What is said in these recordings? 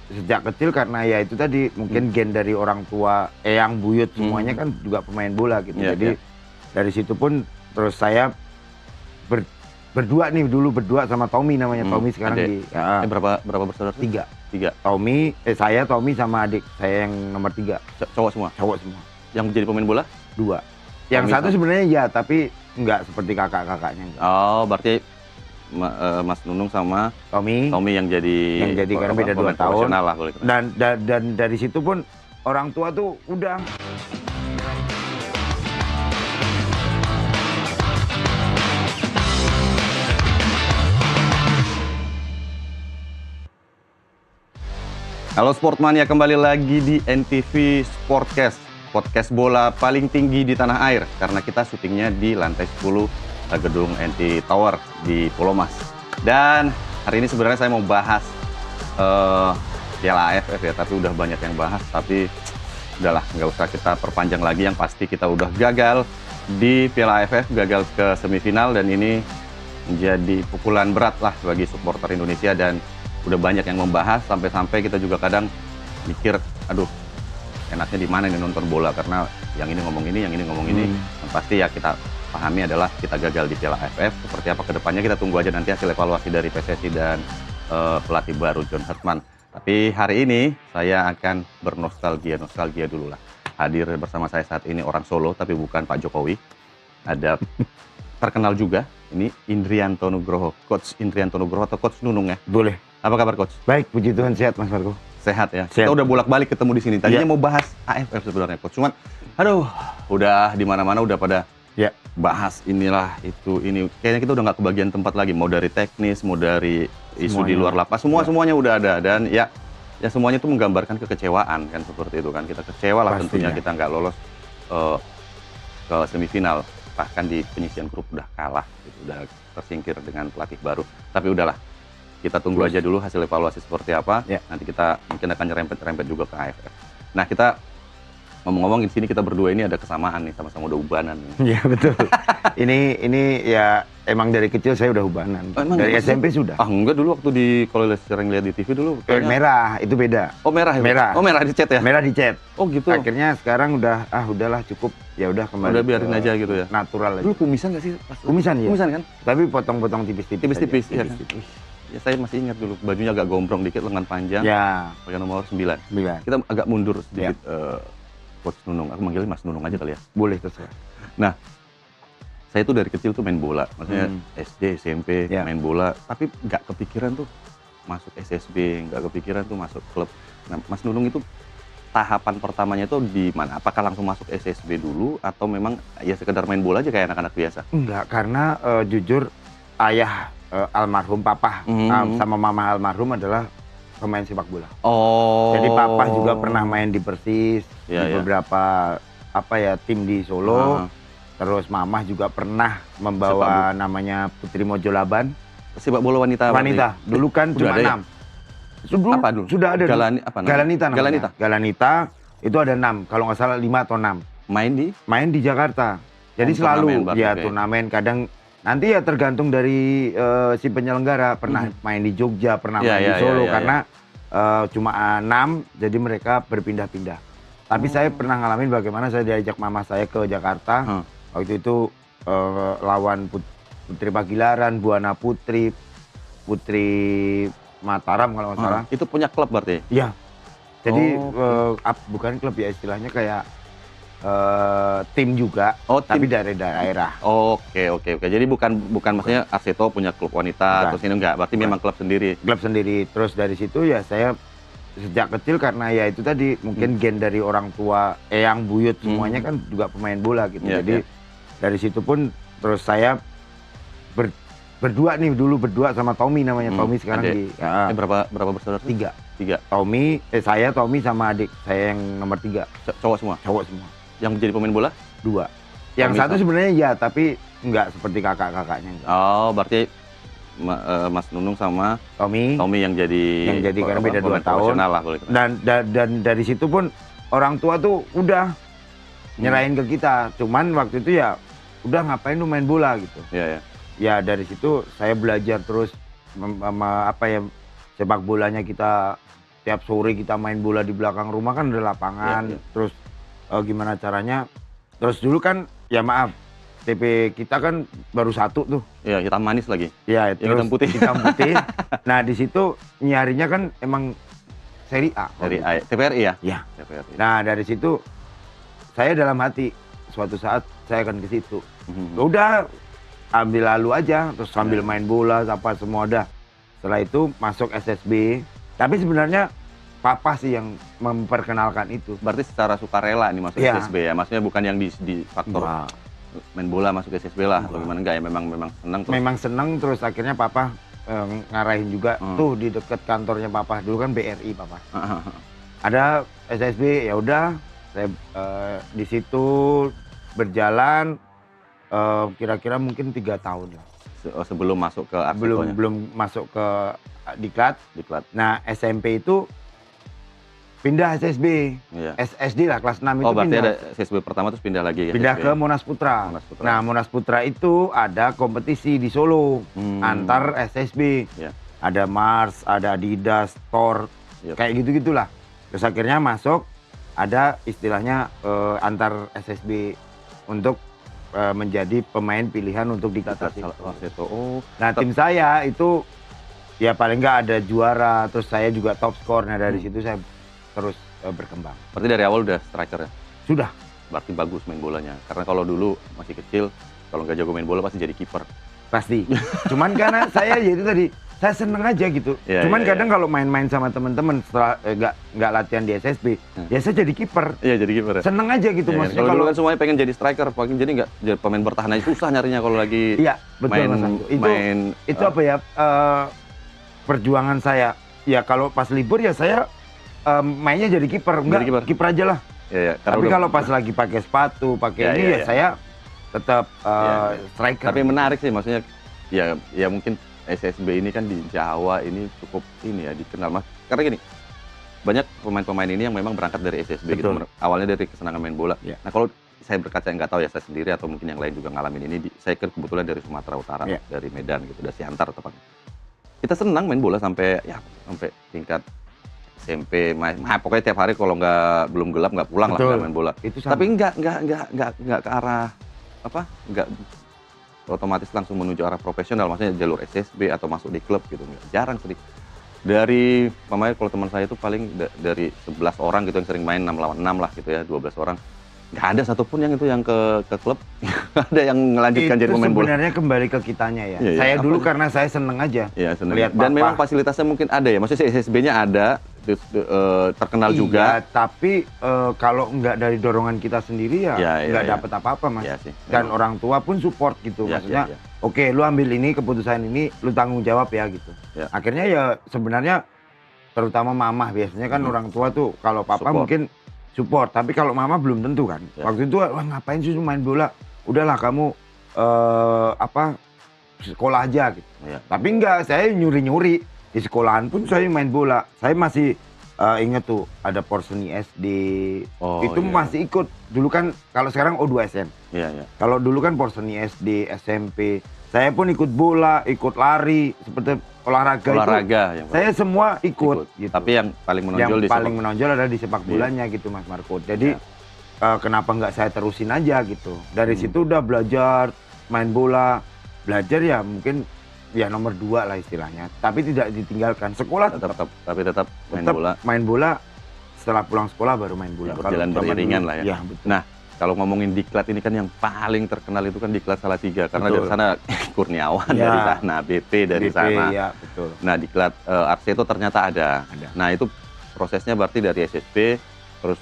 sejak kecil karena ya itu tadi mungkin gen dari orang tua, eyang, buyut semuanya kan juga pemain bola gitu. Jadi dari situ pun terus saya berdua nih dulu berdua sama Tommy namanya. Tommy sekarang adik. Berapa bersaudara? Tiga. Tommy, saya, Tommy sama adik saya yang nomor 3. Cowok semua? Cowok semua. Yang jadi pemain bola? 2. Yang Tommy satu sebenarnya ya, tapi nggak seperti kakak-kakaknya. Oh, berarti Mas Nunung sama Tommy yang jadi karena beda 2 tahun lah, boleh. dan dari situ pun orang tua tuh udah. Halo Sportmania, kembali lagi di NTV Sportcast, podcast bola paling tinggi di tanah air, karena kita syutingnya di lantai 10 gedung NT Tower di Pulau Mas. Dan hari ini sebenarnya saya mau bahas Piala AFF ya, tapi udah banyak yang bahas, tapi udahlah, nggak usah kita perpanjang lagi. Yang pasti kita udah gagal di Piala AFF, gagal ke semifinal, dan ini menjadi pukulan berat lah bagi supporter Indonesia, dan udah banyak yang membahas, sampai-sampai kita juga kadang mikir, aduh enaknya di mana nih nonton bola, karena yang ini ngomong ini, yang ini ngomong ini. Yang pasti ya kita pahami adalah kita gagal di Piala AFF. Seperti apa kedepannya kita tunggu aja nanti hasil evaluasi dari PSSI dan pelatih baru John Hartman. Tapi hari ini saya akan bernostalgia dulu lah. Hadir bersama saya saat ini orang Solo, tapi bukan Pak Jokowi. Ada terkenal juga, ini Indrianto Nugroho, Coach Indrianto Nugroho atau Coach Nunung ya? Boleh. Apa kabar Coach? Baik, puji Tuhan, sehat Mas Marco. Sehat ya? Sehat. Kita udah bolak-balik ketemu di sini. Tadinya mau bahas AFF sebenarnya Coach, cuman aduh, udah di mana-mana udah pada bahas inilah itu ini. Kayaknya kita udah nggak kebagian tempat lagi, mau dari teknis, mau dari isu di luar lapas, semuanya udah ada, dan ya semuanya itu menggambarkan kekecewaan kan, seperti itu kan. Kita kecewa lah tentunya kita nggak lolos ke semifinal, bahkan di penyisian grup udah kalah gitu, udah tersingkir dengan pelatih baru. Tapi udahlah, kita tunggu aja dulu hasil evaluasi seperti apa. Nanti kita mungkin akan nyerempet juga ke AFF. Nah, kita ngomong-ngomong di sini kita berdua ini ada kesamaan nih, sama-sama udah ubanan. Iya betul. ini ya emang dari kecil saya udah ubanan. Dari SMP sudah. Ah enggak, dulu waktu kalau sering lihat di TV dulu kayaknya... merah itu beda. Oh merah ya? Merah. Oh merah dicet ya? Merah dicet. Oh gitu. Akhirnya sekarang udahlah cukup, ya udah kembali. Udah biarin aja gitu ya. Natural aja. Dulu kumisan nggak sih? Kumisan ya. Kumisan kan? Tapi potong-potong tipis-tipis. Tipis-tipis ya. Ya saya masih ingat dulu, bajunya agak gombrong dikit, lengan panjang. Ya. Pakai nomor 9. Kita agak mundur sedikit. Coach Nunung, aku manggilnya Mas Nunung aja kali ya? Boleh, terserah. Nah, saya tuh dari kecil tuh main bola, maksudnya SD, SMP main bola, tapi nggak kepikiran tuh masuk SSB, nggak kepikiran tuh masuk klub. Nah, Mas Nunung itu tahapan pertamanya tuh di mana? Apakah langsung masuk SSB dulu, atau memang ya sekedar main bola aja kayak anak-anak biasa? Enggak, karena jujur ayah almarhum papa sama mama almarhum adalah pemain sepak bola. Oh. Jadi papa juga pernah main di Persis, di beberapa tim di Solo. Terus mama juga pernah membawa namanya Putri Mojolaban. Sepak bola wanita. Dulu kan cuma 6. Dulu? Sudah ada. Galanita namanya. Galanita itu ada 6, kalau nggak salah 5 atau 6. Main di Jakarta. Jadi selalu turnamen, kadang nanti ya tergantung dari si penyelenggara, pernah main di Jogja, pernah main di Solo, karena cuma 6, jadi mereka berpindah-pindah. Tapi saya pernah ngalamin bagaimana saya diajak mama saya ke Jakarta. Waktu itu lawan Putri Pagilaran, Buana Putri Mataram kalau nggak salah. Itu punya klub berarti? Iya. Jadi bukan klub ya, istilahnya kayak tim juga, tapi dari daerah. Oke. Jadi bukan maksudnya Arseto punya klub wanita, terus ini enggak, berarti memang klub sendiri. Klub sendiri. Terus dari situ ya saya sejak kecil karena ya itu tadi mungkin gen dari orang tua, eyang, buyut semuanya kan juga pemain bola gitu. Jadi dari situ pun terus saya berdua nih dulu berdua sama Tommy namanya. Tommy sekarang adik. Berapa bersaudara? 3. Tommy, saya, Tommy sama adik saya yang nomor 3. Cowok semua? Cowok semua. Yang jadi pemain bola? 2. Yang satu sebenarnya ya, tapi nggak seperti kakak-kakaknya. Oh, berarti Mas Nunung sama Tommy yang jadi karena beda 2 tahun lah, boleh. Dan dari situ pun orang tua tuh udah nyerahin ke kita. Cuman waktu itu ya udah, ngapain lu main bola gitu. Ya dari situ saya belajar terus sepak bolanya kita tiap sore kita main bola di belakang rumah kan ada lapangan. Terus gimana caranya? Terus dulu kan ya maaf, TP kita kan baru 1 tuh. Iya, hitam manis lagi. Iya, terus hitam putih. Hitam putih. Nah, di situ nyarinya kan emang Seri A. Seri A, TVRI ya? Iya. TVRI. Nah, dari situ saya dalam hati suatu saat saya akan ke situ. Udah ambil lalu aja, terus sambil main bola, apa semua udah. Setelah itu masuk SSB. Tapi sebenarnya papa sih yang memperkenalkan itu. Berarti secara sukarela nih masuk SSB ya? Maksudnya bukan yang di faktor main bola masuk SSB lah, atau gimana enggak ya? Memang senang terus. Memang senang terus akhirnya papa ngarahin juga tuh di dekat kantornya papa. Dulu kan BRI papa. Ada SSB, ya udah saya di situ berjalan kira-kira mungkin 3 tahun lah. Sebelum masuk ke Arsito belum masuk ke Diklat. Nah, SMP itu pindah SSB. SSD lah kelas 6 itu berarti pindah. ada SSB pertama terus pindah lagi ya? Pindah ke Monas Putra. Nah, Monas Putra itu ada kompetisi di Solo antar SSB. Ada Mars, ada Adidas, Thor, kayak gitu-gitulah. Terus akhirnya masuk, ada istilahnya antar SSB untuk menjadi pemain pilihan untuk Diklat Arsito. Nah, tim saya itu ya paling nggak ada juara, terus saya juga top skor. Nah, dari situ saya terus berkembang. Berarti dari awal udah striker ya? Sudah. Berarti bagus main bolanya. Karena kalau dulu masih kecil, kalau nggak jago main bola pasti jadi kiper. Pasti. Cuman karena saya ya itu tadi, saya seneng aja gitu. Cuman kadang kalau main-main sama teman-teman setelah nggak latihan di SSB, ya saya jadi kiper. Iya, jadi kiper ya? Seneng aja gitu maksudnya. Kalau dulu kan semuanya pengen jadi striker, jadi nggak jadi pemain bertahan aja susah nyarinya kalau lagi itu apa ya, perjuangan saya. Ya kalau pas libur ya saya mainnya jadi kiper, kiper aja lah. Tapi kalau pas lagi pakai sepatu, pakai ini ya saya tetap striker. Tapi menarik sih, maksudnya ya mungkin SSB ini kan di Jawa ini cukup ini ya dikenal mas. Karena gini, banyak pemain-pemain ini yang memang berangkat dari SSB gitu. Awalnya dari kesenangan main bola. Nah kalau saya berkaca, nggak tahu ya saya sendiri atau mungkin yang lain juga ngalamin ini. Saya kebetulan dari Sumatera Utara, dari Medan gitu, dari Siantar tepatnya. Kita senang main bola sampai tingkat SMP, pokoknya tiap hari kalau belum gelap nggak pulang lah main bola. Tapi nggak ke arah nggak otomatis langsung menuju arah profesional, maksudnya jalur SSB atau masuk di klub gitu, jarang sering. Dari kalau teman saya itu paling dari 11 orang gitu yang sering main 6 lawan 6 lah gitu ya, 12 orang. Nggak ada satupun yang ke klub, ada yang melanjutkan jadi pemain bola. Sebenarnya kembali ke kitanya ya. Saya dulu karena saya seneng aja. Lihat dan memang fasilitasnya mungkin ada ya, maksudnya SSB-nya ada, terkenal juga. Tapi kalau nggak dari dorongan kita sendiri ya nggak dapat apa-apa mas. Dan orang tua pun support gitu, maksudnya oke, lu ambil ini, keputusan ini lu tanggung jawab ya gitu. Akhirnya ya sebenarnya terutama mama biasanya kan orang tua tuh, kalau papa mungkin support, tapi kalau mama belum tentu kan. Waktu itu wah ngapain sih main bola, udahlah kamu sekolah aja gitu. Tapi enggak, saya nyuri-nyuri di sekolahan pun saya main bola. Saya masih inget tuh ada Porseni SD, itu masih ikut. Dulu kan kalau sekarang O2SN. Kalau dulu kan Porseni SD, SMP, saya pun ikut bola, ikut lari, seperti olahraga itu. Saya semua ikut. Gitu. Tapi yang paling menonjol adalah di sepak bolanya gitu Mas Marco. Jadi kenapa nggak saya terusin aja gitu. Dari situ udah belajar main bola, belajar ya mungkin ya nomor 2 lah istilahnya. Tapi tidak ditinggalkan. Sekolah tetap main bola. Setelah pulang sekolah baru main bola. Berjalan beriringan lah ya. Betul. Nah, kalau ngomongin Diklat ini kan yang paling terkenal itu kan Diklat Salatiga, karena dari sana Kurniawan dari sana, BP dari sana. Ya, betul. Nah, Diklat Arsito ternyata ada. Nah, itu prosesnya berarti dari SSB terus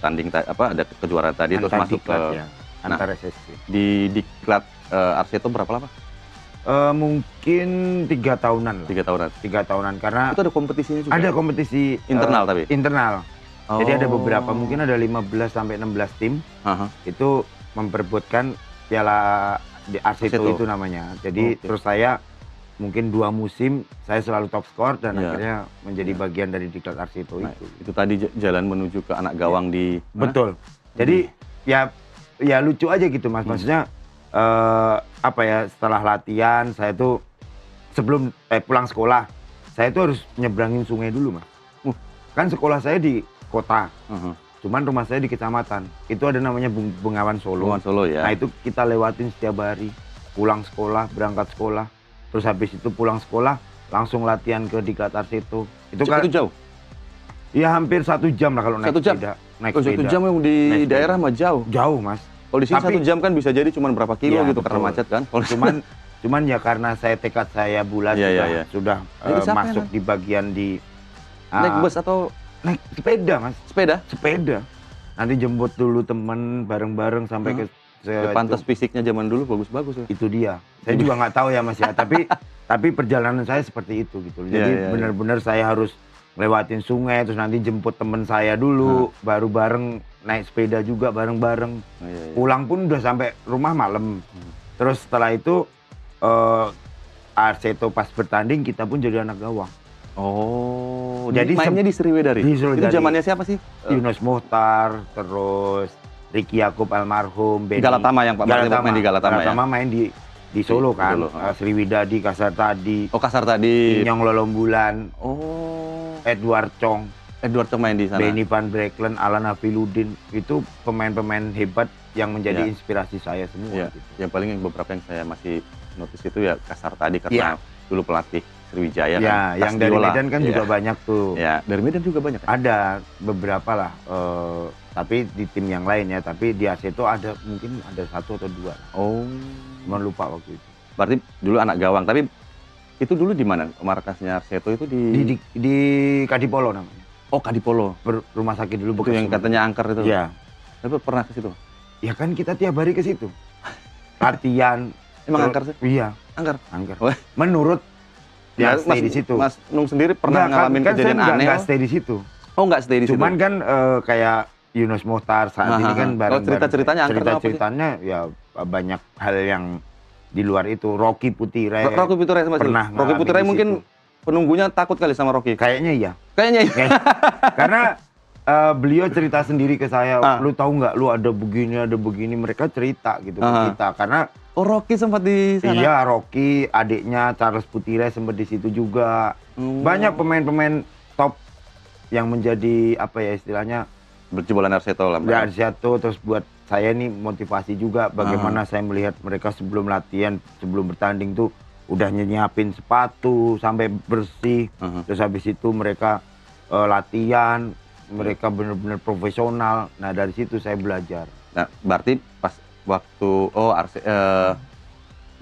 tanding ada kejuaraan tadi terus masuk ke antar SSB. Di Diklat Arsito berapa lama? Mungkin 3 tahunan lah. 3 tahunan karena itu ada kompetisinya juga. Ada kompetisi internal tapi. Internal. Jadi ada beberapa, mungkin ada 15 sampai 16 tim. Itu memperebutkan piala di Arsito itu namanya. Jadi terus saya mungkin 2 musim saya selalu top skor dan akhirnya menjadi bagian dari Diklat Arsito itu. Itu tadi jalan menuju ke anak gawang di Betul. Jadi ya lucu aja gitu Mas. Maksudnya setelah latihan saya tuh sebelum pulang sekolah saya tuh harus nyebrangin sungai dulu Mas. kan sekolah saya di kota. Cuman rumah saya di kecamatan. Itu ada namanya Bengawan Solo. Bengawan Solo ya. Nah itu kita lewatin setiap hari. Pulang sekolah, berangkat sekolah. Terus habis itu pulang sekolah, langsung latihan ke Diklat Arseto. Itu jauh? Ya hampir 1 jam lah kalau naik sepeda. Naik sepeda. 1 jam yang di daerah mah jauh? Jauh mas. Kalau di sini 1 jam kan bisa jadi cuma berapa kilo gitu betul. Karena macet kan? Cuman ya karena tekad saya bulat sudah masuk di bagian di... naik bus atau? Naik sepeda mas. Sepeda? Nanti jemput dulu temen bareng-bareng sampai ke... pantas fisiknya zaman dulu bagus-bagus ya? Itu dia. Saya juga nggak tahu ya mas ya. Tapi perjalanan saya seperti itu gitu. Jadi benar-benar saya harus lewatin sungai, terus nanti jemput temen saya dulu, baru bareng naik sepeda juga bareng-bareng. Pulang pun udah sampai rumah malam. Terus setelah itu Arseto pas bertanding kita pun jadi anak gawang. Oh, jadi mainnya di Sriwedari? Itu zamannya siapa sih? Yunus Muhtar, terus Ricky Yakub almarhum, Galatama yang Pak Martin main di Galatama ya? Galatama main di Solo kan, Sriwidadi, Kasartadi, Inyong Lolombulan, Edward Chong main di sana. Benny Van Brecklen, Alan Hafiludin, itu pemain-pemain hebat yang menjadi inspirasi saya semua. Gitu. Yang paling beberapa yang saya masih notice itu ya Kasartadi karena dulu pelatih Sriwijaya kan. Yang dari Medan kan juga banyak tuh. Ya, dari Medan juga banyak. Ada beberapa lah, tapi di tim yang lain ya. Tapi di Arseto ada mungkin ada 1 atau 2. Oh, cuma lupa waktu itu. Berarti dulu anak gawang. Tapi itu dulu di mana? Markasnya Arseto itu di Kadipolo namanya. Oh, Kadipolo. Rumah sakit dulu. Itu yang katanya angker itu. Iya. Tapi pernah ke situ? Ya kan kita tiap hari ke situ. Latihan. Emang angker sih? Iya. Angker. Menurut ya stay di situ. Mas Nung sendiri pernah ngalamin kejadian aneh? Nggak stay di situ. Oh, nggak stay di situ. Cuman kan kayak Yunus Muhtar saat ini kan bareng-bareng. Cerita-ceritanya ya banyak hal yang di luar itu. Rocky Putire pernah. Rocky Putire mungkin penunggunya takut kali sama Rocky. Kayaknya iya. Karena beliau cerita sendiri ke saya, lu tahu nggak, lu ada begini, mereka cerita gitu ke kita. Karena Rocky sempat di sana? Iya, Rocky, adiknya Charles Putire sempat di situ juga. Banyak pemain-pemain top yang menjadi apa ya istilahnya berjebolan Arseto lah. Ya Arseto, terus buat saya nih motivasi juga bagaimana saya melihat mereka sebelum latihan, sebelum bertanding tuh udah nyiapin sepatu sampai bersih. Terus habis itu mereka latihan, mereka benar-benar profesional. Nah dari situ saya belajar. Nah berarti pas waktu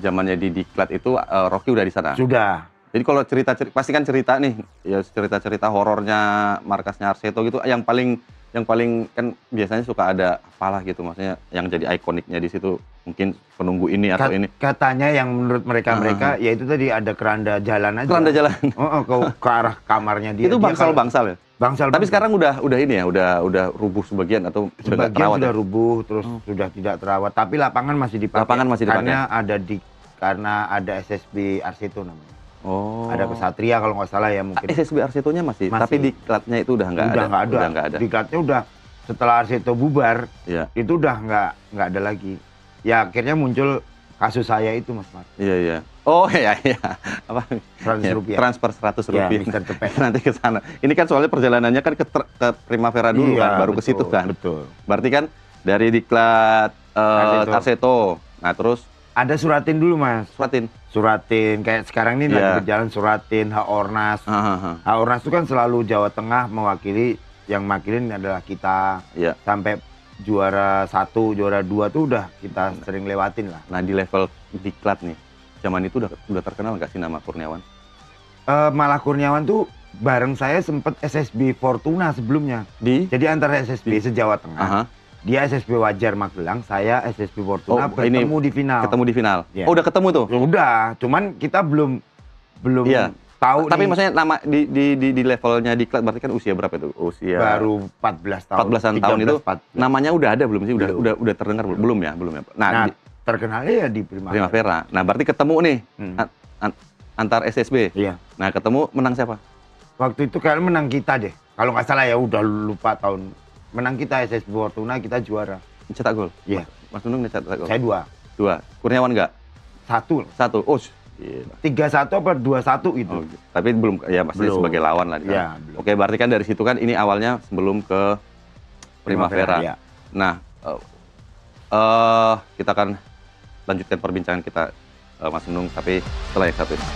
zamannya di Diklat itu Rocky udah di sana? Sudah. Jadi kalau pasti kan cerita nih, ya cerita-cerita horornya markasnya Arseto gitu, yang paling kan biasanya suka ada apalah gitu, maksudnya yang jadi ikoniknya di situ mungkin penunggu ini atau ini. Katanya yang menurut mereka ya itu tadi ada keranda jalan aja. Keranda jalan. Ke arah kamarnya dia. Itu bangsal ya? Bangsal. Tapi sekarang udah ini ya, udah rubuh sebagian atau sudah terawat? Sudah rubuh, terus sudah tidak terawat. Tapi lapangan masih dipakai. Karena ada SSB Arseto namanya. Oh. Ada Kesatria kalau nggak salah ya mungkin. SSB Arsetonya masih, tapi Diklatnya itu udah nggak ada. Diklatnya udah setelah Arseto bubar, itu udah nggak ada lagi. Ya akhirnya muncul kasus saya itu Mas Mar. Iya. Oh iya. Apa? ₹100. Transfer ₹100. Ya, Mister Cepet. Nanti ke sana. Ini kan soalnya perjalanannya kan ke Primavera dulu kan, baru ke situ kan. Betul. Berarti kan dari Diklat Arseto. Nah terus ada Suratin dulu Mas. Suratin kayak sekarang ini lagi berjalan Suratin, Haornas. Haornas itu kan selalu Jawa Tengah mewakili, yang makilin adalah kita. Sampai juara 1, juara 2 tuh udah kita sering lewatin lah. Nah di level Diklat nih, zaman itu udah terkenal nggak sih nama Kurniawan? Malah Kurniawan tuh bareng saya sempet SSB Fortuna sebelumnya. Jadi antara SSB se-Jawa Tengah. Dia SSB Wajar Magelang, saya SSB Fortuna bertemu di final. Ketemu di final. Oh udah ketemu tuh? Udah, cuman kita belum tahu. Tapi maksudnya nama di levelnya Diklat berarti kan usia berapa itu? Usia baru 14 tahun. 14-an tahun itu 14. Namanya udah ada belum sih? Udah terdengar belum ya? Nah terkenalnya ya di Primavera. Nah berarti ketemu nih antar SSB. Iya. Nah ketemu menang siapa? Waktu itu kalian menang kita deh. Kalau nggak salah ya, udah lupa tahun. Menang kita SSB Fortuna, kita juara. Cetak gol? Iya. Mas Nunung cetak gol? Saya 2. Kurniawan nggak? 1. Oh 3-1 apa 2-1 itu. Oh, tapi belum, ya masih sebagai lawan lah. Kan? Ya, Oke, berarti kan dari situ kan ini awalnya sebelum ke Primavera. Ya. Nah, kita akan lanjutkan perbincangan kita, Mas Nung, tapi setelah yang satu ini.